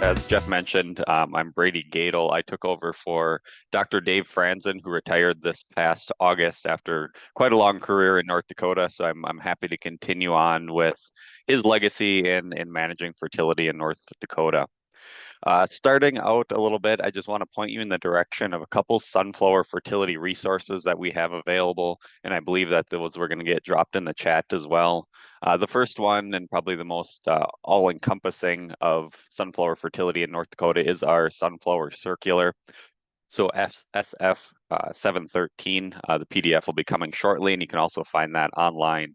as Jeff mentioned, I'm Brady Goettl. I took over for Dr. Dave Franzen, who retired this past August after quite a long career in North Dakota. So I'm happy to continue on with his legacy in managing fertility in North Dakota. Starting out a little bit, I just want to point you in the direction of a couple sunflower fertility resources that we have available, and I believe that those were going to get dropped in the chat as well. The first one, and probably the most all-encompassing of sunflower fertility in North Dakota, is our sunflower circular. So SF 713, the PDF will be coming shortly, and you can also find that online.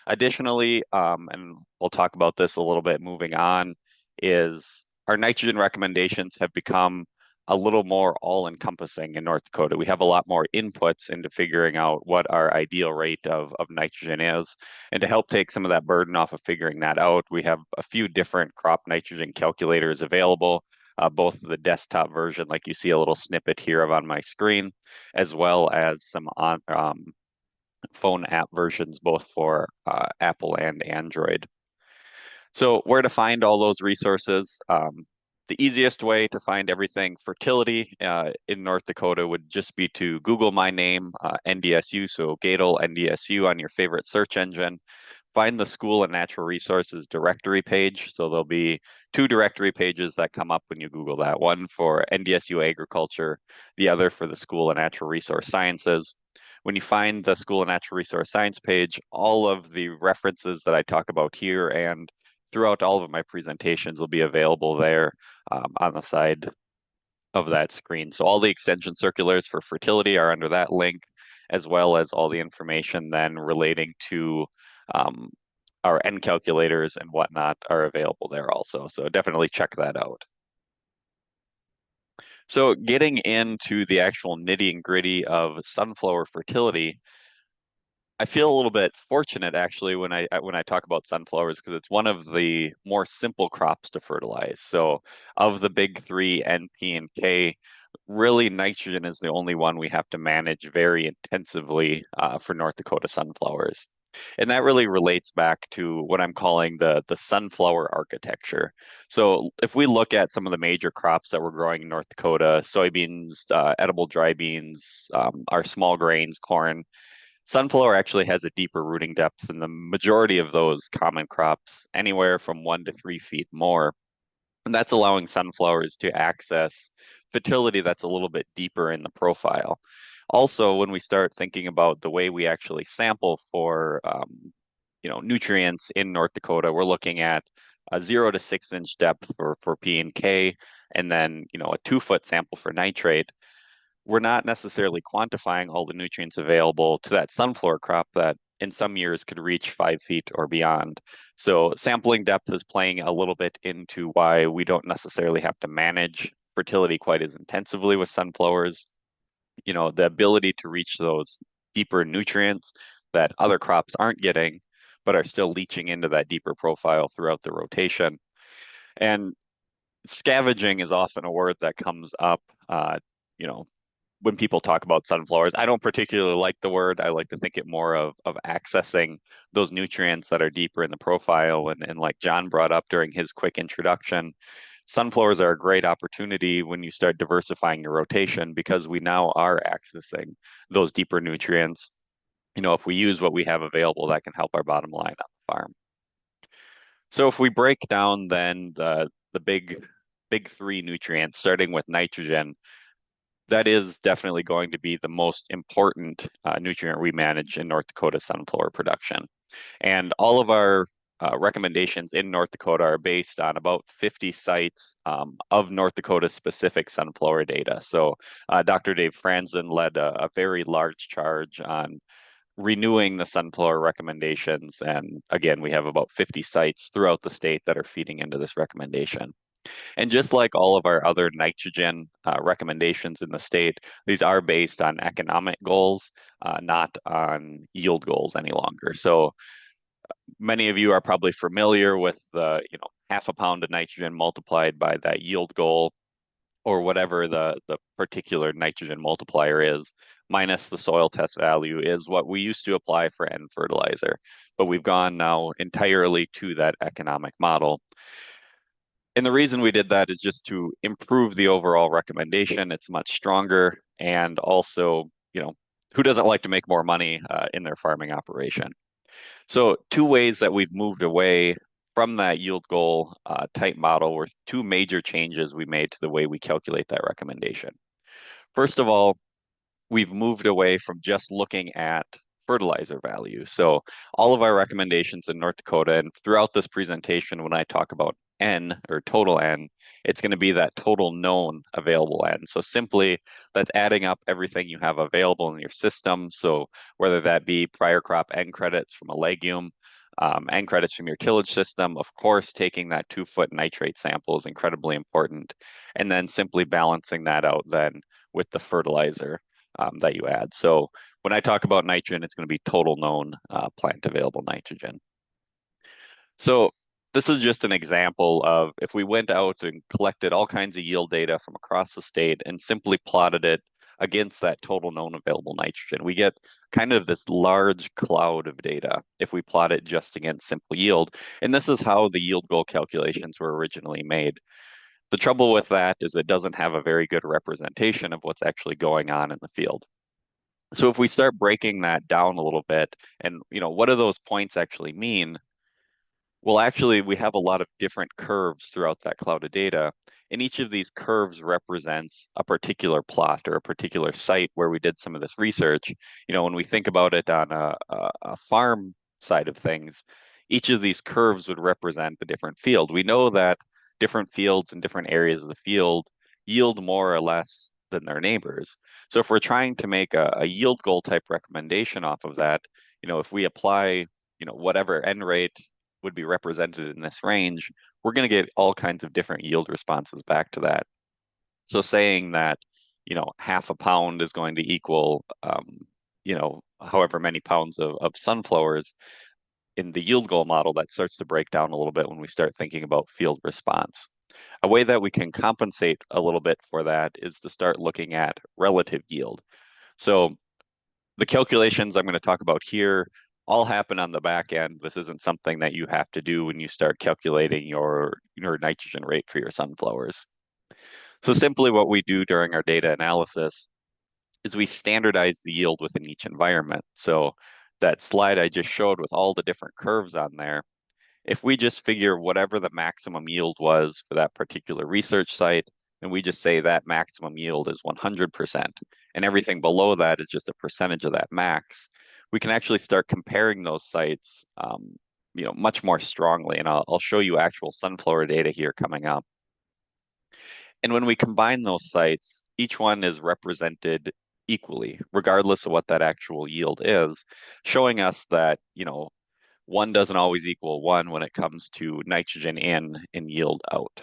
Additionally, and we'll talk about this a little bit moving on, is our nitrogen recommendations have become a little more all-encompassing in North Dakota. We have a lot more inputs into figuring out what our ideal rate of nitrogen is. And to help take some of that burden off of figuring that out, we have a few different crop nitrogen calculators available, both the desktop version, like you see a little snippet here of on my screen, as well as some phone app versions, both for Apple and Android. So where to find all those resources? The easiest way to find everything fertility in North Dakota would just be to Google my name, NDSU, so Goettl NDSU on your favorite search engine. Find the School of Natural Resources directory page. So there'll be two directory pages that come up when you Google that, one for NDSU Agriculture, the other for the School of Natural Resource Sciences. When you find the School of Natural Resource Science page, all of the references that I talk about here and throughout all of my presentations will be available there on the side of that screen. So all the extension circulars for fertility are under that link, as well as all the information then relating to um, our N calculators and whatnot are available there also. So definitely check that out. So getting into the actual nitty and gritty of sunflower fertility, I feel a little bit fortunate actually when I talk about sunflowers because it's one of the more simple crops to fertilize. So of the big three, N, P, and K, really nitrogen is the only one we have to manage very intensively for North Dakota sunflowers. And that really relates back to what I'm calling the sunflower architecture. So if we look at some of the major crops that we're growing in North Dakota, soybeans, edible dry beans, our small grains, corn, sunflower actually has a deeper rooting depth than the majority of those common crops, anywhere from 1 to 3 feet more. And that's allowing sunflowers to access fertility that's a little bit deeper in the profile. Also, when we start thinking about the way we actually sample for nutrients in North Dakota, we're looking at a 0 to 6 inch depth for P and K, and then a 2 foot sample for nitrate. We're not necessarily quantifying all the nutrients available to that sunflower crop that in some years could reach 5 feet or beyond. So sampling depth is playing a little bit into why we don't necessarily have to manage fertility quite as intensively with sunflowers. The ability to reach those deeper nutrients that other crops aren't getting, but are still leaching into that deeper profile throughout the rotation. And scavenging is often a word that comes up, you know, when people talk about sunflowers. I don't particularly like the word. I like to think it more of accessing those nutrients that are deeper in the profile. And like John brought up during his quick introduction, sunflowers are a great opportunity when you start diversifying your rotation because we now are accessing those deeper nutrients. If we use what we have available, that can help our bottom line on the farm. So if we break down then the big three nutrients, starting with nitrogen, that is definitely going to be the most important nutrient we manage in North Dakota sunflower production. And all of our recommendations in North Dakota are based on about 50 sites of North Dakota specific sunflower data. So Dr. Dave Franzen led a very large charge on renewing the sunflower recommendations. And again, we have about 50 sites throughout the state that are feeding into this recommendation. And just like all of our other nitrogen recommendations in the state, these are based on economic goals, not on yield goals any longer. So many of you are probably familiar with the, half a pound of nitrogen multiplied by that yield goal, or whatever the particular nitrogen multiplier is, minus the soil test value is what we used to apply for N fertilizer. But we've gone now entirely to that economic model. And the reason we did that is just to improve the overall recommendation. It's much stronger, and also, who doesn't like to make more money in their farming operation? So two ways that we've moved away from that yield goal type model were two major changes we made to the way we calculate that recommendation. First of all, we've moved away from just looking at fertilizer value. So all of our recommendations in North Dakota and throughout this presentation, when I talk about N or total N, it's going to be that total known available N. So simply that's adding up everything you have available in your system. So whether that be prior crop N credits from a legume, N credits from your tillage system, of course, taking that 2-foot nitrate sample is incredibly important. And then simply balancing that out then with the fertilizer that you add. So when I talk about nitrogen, it's going to be total known plant available nitrogen. So this is just an example of if we went out and collected all kinds of yield data from across the state and simply plotted it against that total known available nitrogen, we get kind of this large cloud of data if we plot it just against simple yield. And this is how the yield goal calculations were originally made. The trouble with that is it doesn't have a very good representation of what's actually going on in the field. So if we start breaking that down a little bit, and what do those points actually mean? Well, actually, we have a lot of different curves throughout that cloud of data, and each of these curves represents a particular plot or a particular site where we did some of this research. When we think about it on a farm side of things, each of these curves would represent a different field. We know that different fields in different areas of the field yield more or less than their neighbors. So if we're trying to make a yield goal type recommendation off of that, if we apply, whatever N rate would be represented in this range, we're going to get all kinds of different yield responses back to that. So saying that, half a pound is going to equal, however many pounds of sunflowers in the yield goal model, that starts to break down a little bit when we start thinking about field response. A way that we can compensate a little bit for that is to start looking at relative yield. So the calculations I'm going to talk about here all happen on the back end. This isn't something that you have to do when you start calculating your nitrogen rate for your sunflowers. So simply what we do during our data analysis is we standardize the yield within each environment. So that slide I just showed with all the different curves on there, if we just figure whatever the maximum yield was for that particular research site, and we just say that maximum yield is 100%, and everything below that is just a percentage of that max, we can actually start comparing those sites, much more strongly. And I'll show you actual sunflower data here coming up. And when we combine those sites, each one is represented equally, regardless of what that actual yield is, showing us that, one doesn't always equal one when it comes to nitrogen in and yield out.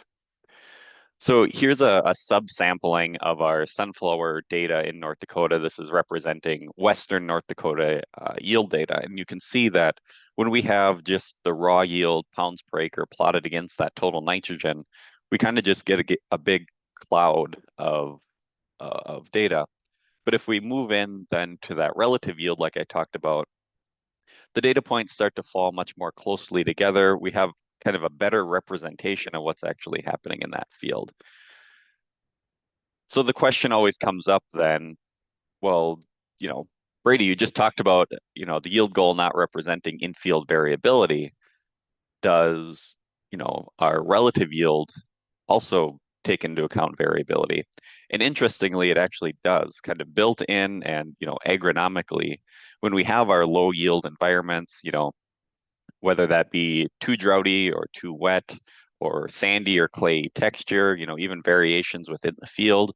So here's a subsampling of our sunflower data in North Dakota. This is representing Western North Dakota yield data. And you can see that when we have just the raw yield pounds per acre plotted against that total nitrogen, we kind of just get a big cloud of data. But if we move in then to that relative yield, like I talked about, the data points start to fall much more closely together. We have kind of a better representation of what's actually happening in that field. So the question always comes up then, well, Brady, you just talked about, the yield goal not representing in-field variability. Does, our relative yield also take into account variability? And interestingly, it actually does, kind of built in and, agronomically, when we have our low yield environments, whether that be too droughty or too wet or sandy or clay texture, even variations within the field,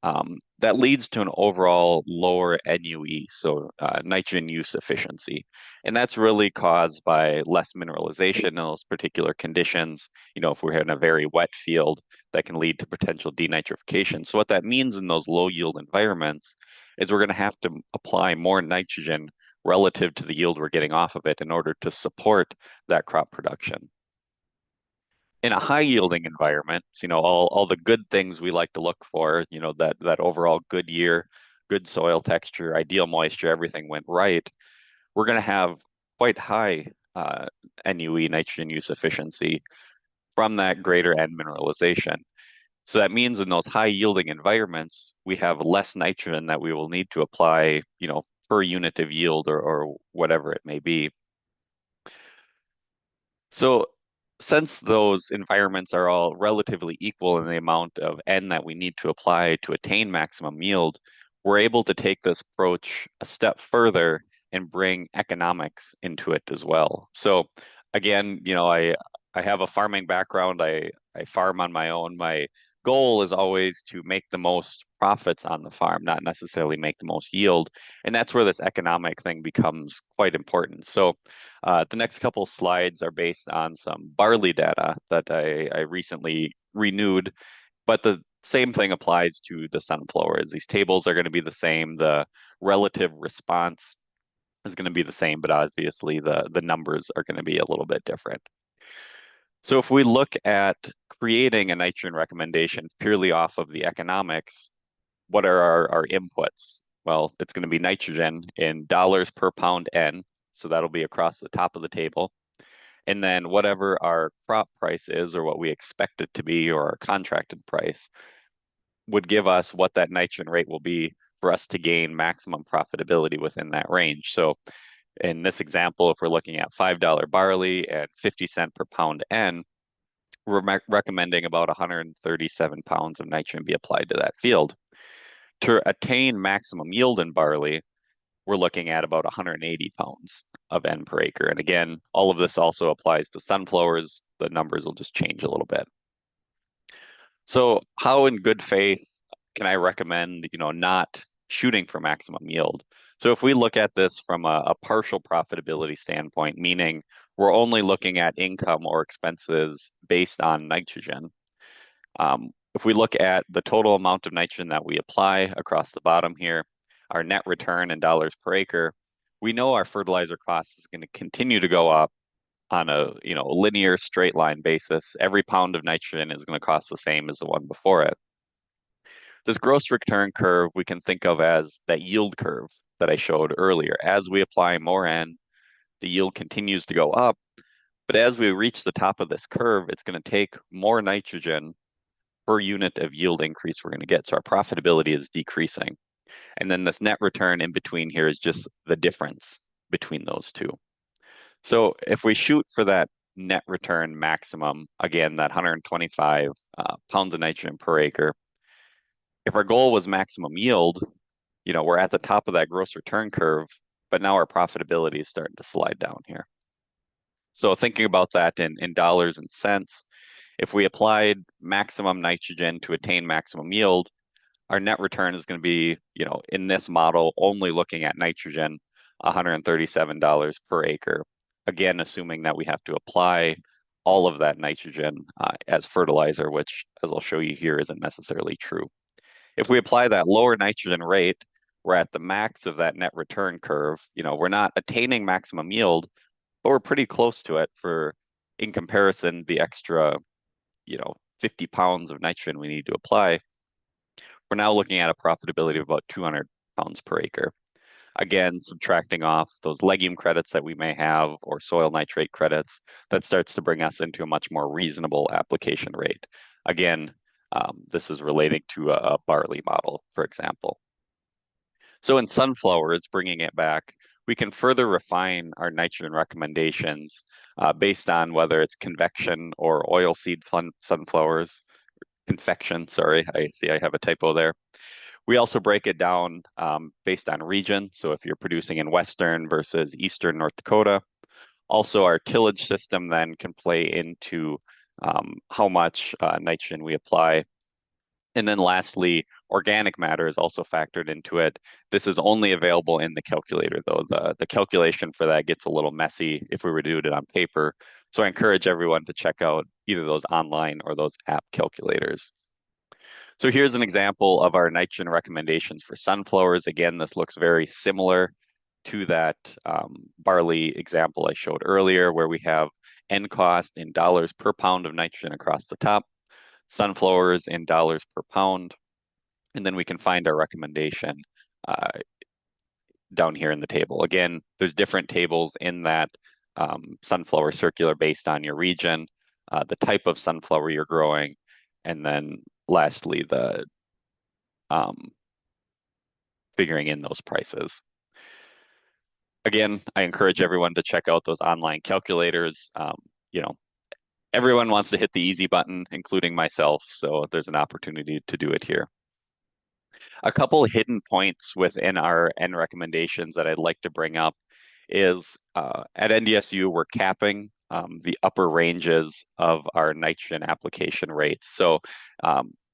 that leads to an overall lower NUE, so nitrogen use efficiency. And that's really caused by less mineralization in those particular conditions. If we're in a very wet field, that can lead to potential denitrification. So what that means in those low yield environments is we're going to have to apply more nitrogen relative to the yield we're getting off of it in order to support that crop production. In a high yielding environment, all the good things we like to look for, that overall good year, good soil texture, ideal moisture, everything went right, we're going to have quite high NUE, nitrogen use efficiency. from that greater N mineralization. So that means in those high yielding environments, we have less nitrogen that we will need to apply, per unit of yield or whatever it may be. So since those environments are all relatively equal in the amount of N that we need to apply to attain maximum yield, we're able to take this approach a step further and bring economics into it as well. So again, I have a farming background. I farm on my own. My goal is always to make the most profits on the farm, not necessarily make the most yield. And that's where this economic thing becomes quite important. So the next couple slides are based on some barley data that I recently renewed, but the same thing applies to the sunflowers. These tables are going to be the same. The relative response is going to be the same, but obviously the numbers are going to be a little bit different. So if we look at creating a nitrogen recommendation purely off of the economics, what are our inputs? Well, it's going to be nitrogen in dollars per pound N. So that'll be across the top of the table. And then whatever our crop price is or what we expect it to be or our contracted price would give us what that nitrogen rate will be for us to gain maximum profitability within that range. So in this example, if we're looking at $5 barley and 50 cents per pound N, we're recommending about 137 pounds of nitrogen be applied to that field. To attain maximum yield in barley, we're looking at about 180 pounds of N per acre. And again, all of this also applies to sunflowers. The numbers will just change a little bit. So how in good faith can I recommend, not shooting for maximum yield? So if we look at this from a partial profitability standpoint, meaning we're only looking at income or expenses based on nitrogen, if we look at the total amount of nitrogen that we apply across the bottom here, our net return in dollars per acre, we know our fertilizer cost is going to continue to go up on a linear straight line basis. Every pound of nitrogen is going to cost the same as the one before it. This gross return curve we can think of as that yield curve that I showed earlier. As we apply more N, the yield continues to go up. But as we reach the top of this curve, it's going to take more nitrogen per unit of yield increase we're going to get. So our profitability is decreasing. And then this net return in between here is just the difference between those two. So if we shoot for that net return maximum, again, that 125 pounds of nitrogen per acre, if our goal was maximum yield, we're at the top of that gross return curve, but now our profitability is starting to slide down here. So thinking about that in dollars and cents, if we applied maximum nitrogen to attain maximum yield, our net return is going to be, in this model, only looking at nitrogen, $137 per acre. Again, assuming that we have to apply all of that nitrogen as fertilizer, which, as I'll show you here, isn't necessarily true. If we apply that lower nitrogen rate, we're at the max of that net return curve. We're not attaining maximum yield, but we're pretty close to it in comparison, the extra, 50 pounds of nitrogen we need to apply. We're now looking at a profitability of about 200 pounds per acre. Again, subtracting off those legume credits that we may have or soil nitrate credits, that starts to bring us into a much more reasonable application rate. Again, this is relating to a barley model, for example. So in sunflowers, bringing it back, we can further refine our nitrogen recommendations based on whether it's convection or oilseed sunflowers. Confection, sorry, I see I have a typo there. We also break it down based on region. So if you're producing in Western versus Eastern North Dakota. Also, our tillage system then can play into how much nitrogen we apply. And then lastly, organic matter is also factored into it. This is only available in the calculator, though. The calculation for that gets a little messy if we were to do it on paper. So I encourage everyone to check out either those online or those app calculators. So here's an example of our nitrogen recommendations for sunflowers. Again, this looks very similar to that barley example I showed earlier, where we have N cost in dollars per pound of nitrogen across the top, sunflowers in dollars per pound, and then we can find our recommendation down here in the table. Again, there's different tables in that sunflower circular based on your region. the type of sunflower you're growing, and then lastly, the um, figuring in those prices. Again, I encourage everyone to check out those online calculators. You know, everyone wants to hit the easy button, including myself, so there's an opportunity to do it here. A couple hidden points within our N recommendations that I'd like to bring up is at NDSU, we're capping the upper ranges of our nitrogen application rates. So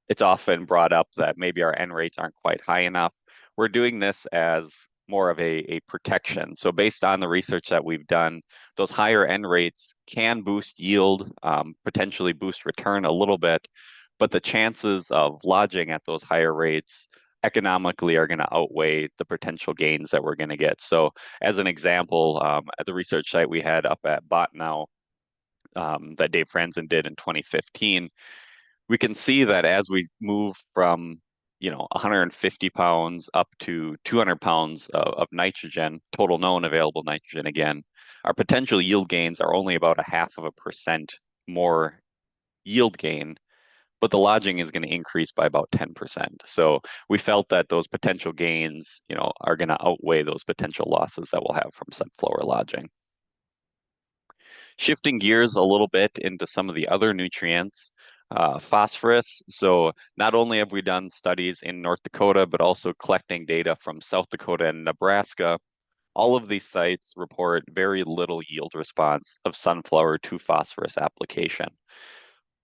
it's often brought up that maybe our N rates aren't quite high enough. We're doing this as more of a protection. So based on the research that we've done, those higher N rates can boost yield, potentially boost return a little bit, but the chances of lodging at those higher rates economically are going to outweigh the potential gains that we're going to get. So as an example, at the research site we had up at Botnow that Dave Franzen did in 2015, we can see that as we move from 150 pounds up to 200 pounds of nitrogen, total known available nitrogen again, our potential yield gains are only about a half of a percent more yield gain, but the lodging is going to increase by about 10%. So we felt that those potential gains, are going to outweigh those potential losses that we'll have from sunflower lodging. Shifting gears a little bit into some of the other nutrients, phosphorus. So not only have we done studies in North Dakota, but also collecting data from South Dakota and Nebraska. All of these sites report very little yield response of sunflower to phosphorus application.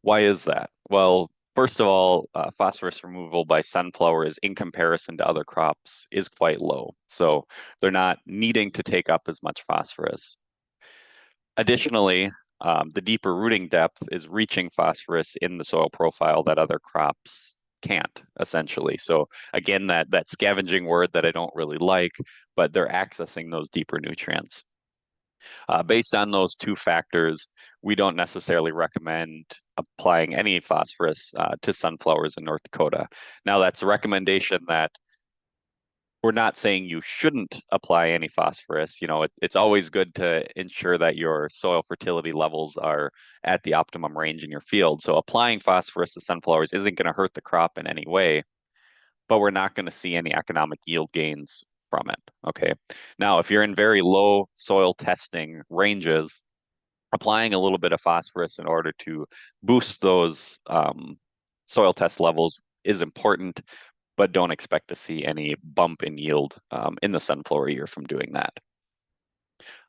Why is that? Well, first of all, phosphorus removal by sunflowers in comparison to other crops is quite low. So they're not needing to take up as much phosphorus. Additionally, the deeper rooting depth is reaching phosphorus in the soil profile that other crops can't, essentially. So again, that scavenging word that I don't really like, but they're accessing those deeper nutrients. Based on those two factors, we don't necessarily recommend applying any phosphorus to sunflowers in North Dakota. Now, that's a recommendation that we're not saying you shouldn't apply any phosphorus. It's always good to ensure that your soil fertility levels are at the optimum range in your field. So applying phosphorus to sunflowers isn't going to hurt the crop in any way, but we're not going to see any economic yield gains from it. Okay. Now, if you're in very low soil testing ranges, applying a little bit of phosphorus in order to boost those soil test levels is important, but don't expect to see any bump in yield in the sunflower year from doing that.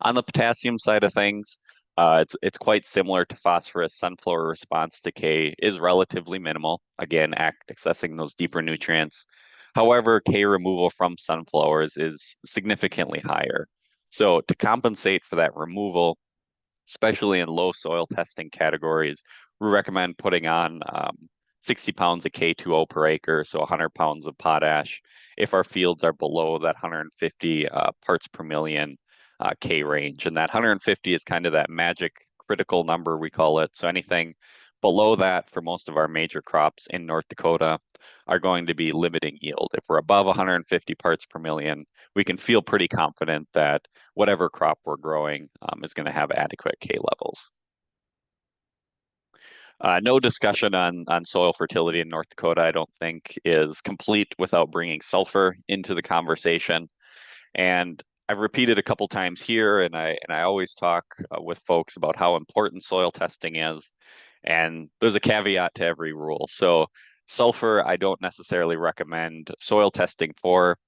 On the potassium side of things, it's quite similar to phosphorus. Sunflower response to K is relatively minimal. Again, accessing those deeper nutrients. However, K removal from sunflowers is significantly higher. So to compensate for that removal, especially in low soil testing categories, we recommend putting on 60 pounds of K2O per acre, so 100 pounds of potash, if our fields are below that 150 parts per million K range. And that 150 is kind of that magic critical number, we call it. So anything below that for most of our major crops in North Dakota are going to be limiting yield. If we're above 150 parts per million, we can feel pretty confident that whatever crop we're growing is going to have adequate K levels. No discussion on soil fertility in North Dakota, I don't think, is complete without bringing sulfur into the conversation. And I've repeated a couple times here, and I always talk with folks about how important soil testing is. And there's a caveat to every rule. So sulfur, I don't necessarily recommend soil testing for,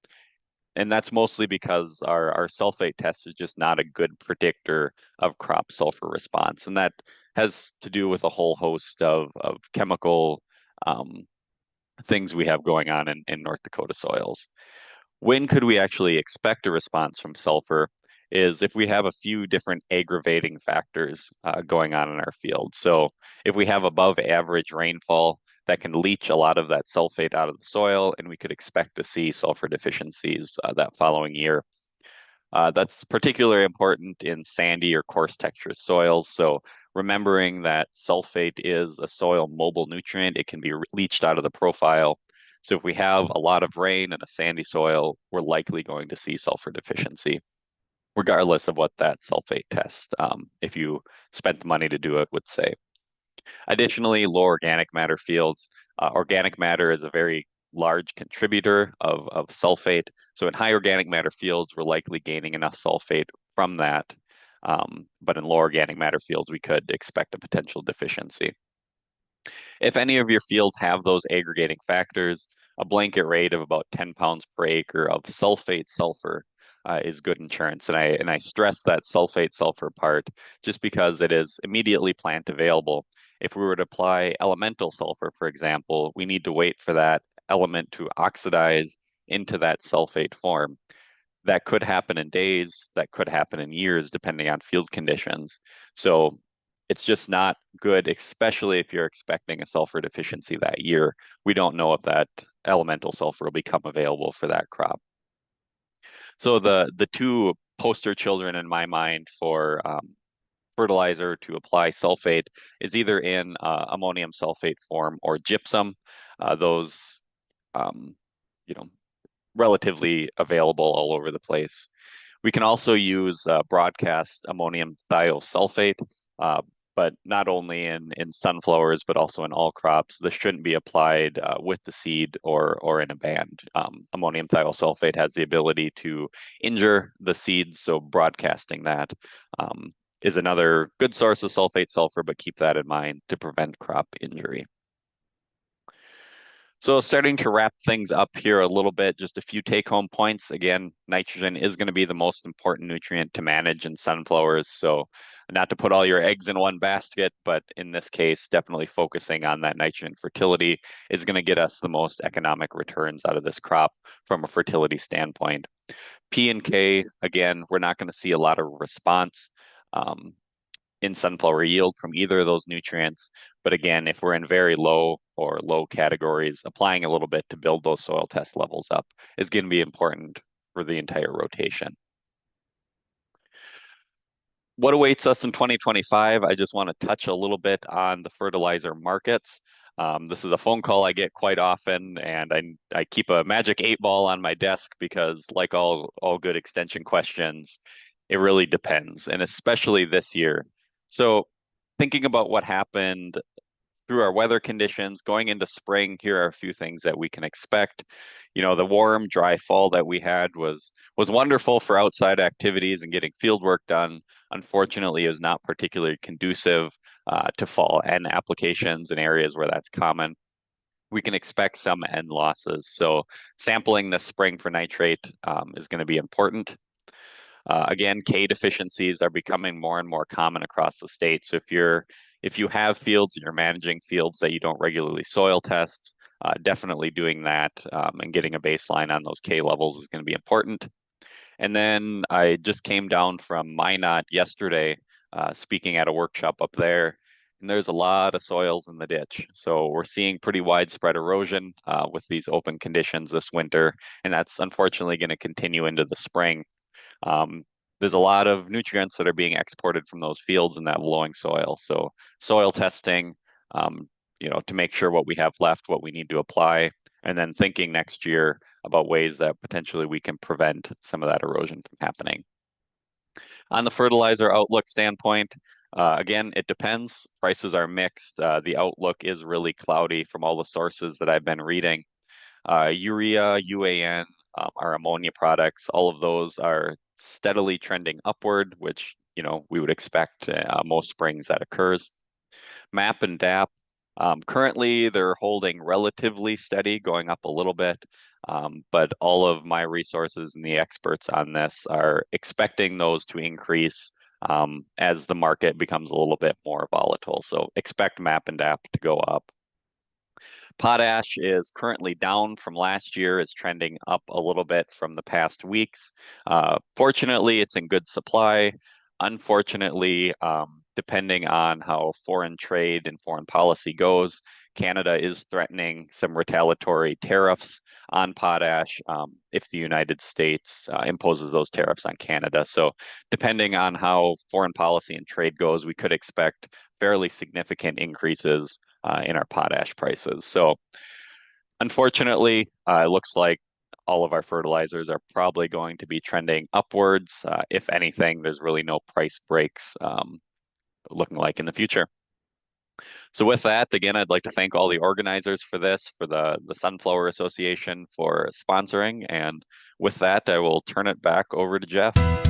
and that's mostly because our sulfate test is just not a good predictor of crop sulfur response. And that has to do with a whole host of chemical things we have going on in North Dakota soils. When could we actually expect a response from sulfur is if we have a few different aggravating factors going on in our field. So if we have above average rainfall, that can leach a lot of that sulfate out of the soil, and we could expect to see sulfur deficiencies that following year. That's particularly important in sandy or coarse texture soils. So remembering that sulfate is a soil mobile nutrient, it can be leached out of the profile. So if we have a lot of rain and a sandy soil, we're likely going to see sulfur deficiency, regardless of what that sulfate test, if you spent the money to do it, would say. Additionally, low organic matter fields. Organic matter is a very large contributor of sulfate. So in high organic matter fields, we're likely gaining enough sulfate from that. But in low organic matter fields, we could expect a potential deficiency. If any of your fields have those aggregating factors, a blanket rate of about 10 pounds per acre of sulfate sulfur is good insurance. And I stress that sulfate sulfur part just because it is immediately plant available. If we were to apply elemental sulfur, for example, we need to wait for that element to oxidize into that sulfate form. That could happen in days, that could happen in years, depending on field conditions. So it's just not good, especially if you're expecting a sulfur deficiency that year. We don't know if that elemental sulfur will become available for that crop. So the two poster children in my mind for fertilizer to apply sulfate is either in ammonium sulfate form or gypsum. Those, um, you know, relatively available all over the place. We can also use broadcast ammonium thiosulfate, uh, but not only in sunflowers, but also in all crops. This shouldn't be applied with the seed or in a band. Ammonium thiosulfate has the ability to injure the seeds, so broadcasting that um, is another good source of sulfate sulfur, but keep that in mind to prevent crop injury. So starting to wrap things up here a little bit, just a few take-home points. Again, nitrogen is going to be the most important nutrient to manage in sunflowers. So not to put all your eggs in one basket, but in this case, definitely focusing on that nitrogen fertility is going to get us the most economic returns out of this crop from a fertility standpoint. P and K, again, we're not going to see a lot of response. Um, in sunflower yield from either of those nutrients. But again, if we're in very low or low categories, applying a little bit to build those soil test levels up is going to be important for the entire rotation. What awaits us in 2025? I just want to touch a little bit on the fertilizer markets. This is a phone call I get quite often, and I keep a magic 8 ball on my desk because, like all good extension questions, it really depends, and especially this year. So, thinking about what happened through our weather conditions going into spring, here are a few things that we can expect. The warm, dry fall that we had was wonderful for outside activities and getting field work done. Unfortunately, it was not particularly conducive to fall N applications in areas where that's common. We can expect some N losses. So sampling this spring for nitrate is going to be important. Again, K deficiencies are becoming more and more common across the state. So if you have fields and you're managing fields that you don't regularly soil test, definitely doing that and getting a baseline on those K levels is going to be important. And then I just came down from Minot yesterday, speaking at a workshop up there, and there's a lot of soils in the ditch. So we're seeing pretty widespread erosion with these open conditions this winter, and that's unfortunately going to continue into the spring. Um, there's a lot of nutrients that are being exported from those fields in that lowing soil. So soil testing, um, to make sure what we have left, what we need to apply, and then thinking next year about ways that potentially we can prevent some of that erosion from happening. On the fertilizer outlook standpoint, again, it depends. Prices are mixed. The outlook is really cloudy from all the sources that I've been reading. Urea, UAN, our ammonia products, all of those are steadily trending upward, which we would expect most springs that occurs. MAP and DAP, currently they're holding relatively steady, going up a little bit. But all of my resources and the experts on this are expecting those to increase as the market becomes a little bit more volatile. So expect MAP and DAP to go up. Potash is currently down from last year, is trending up a little bit from the past weeks. Fortunately, it's in good supply. Unfortunately, depending on how foreign trade and foreign policy goes, Canada is threatening some retaliatory tariffs on potash if the United States imposes those tariffs on Canada. So, depending on how foreign policy and trade goes, we could expect fairly significant increases in our potash prices. So unfortunately, it looks like all of our fertilizers are probably going to be trending upwards. If anything, there's really no price breaks looking like in the future. So with that, again, I'd like to thank all the organizers for this, for the Sunflower Association for sponsoring. And with that, I will turn it back over to Jeff.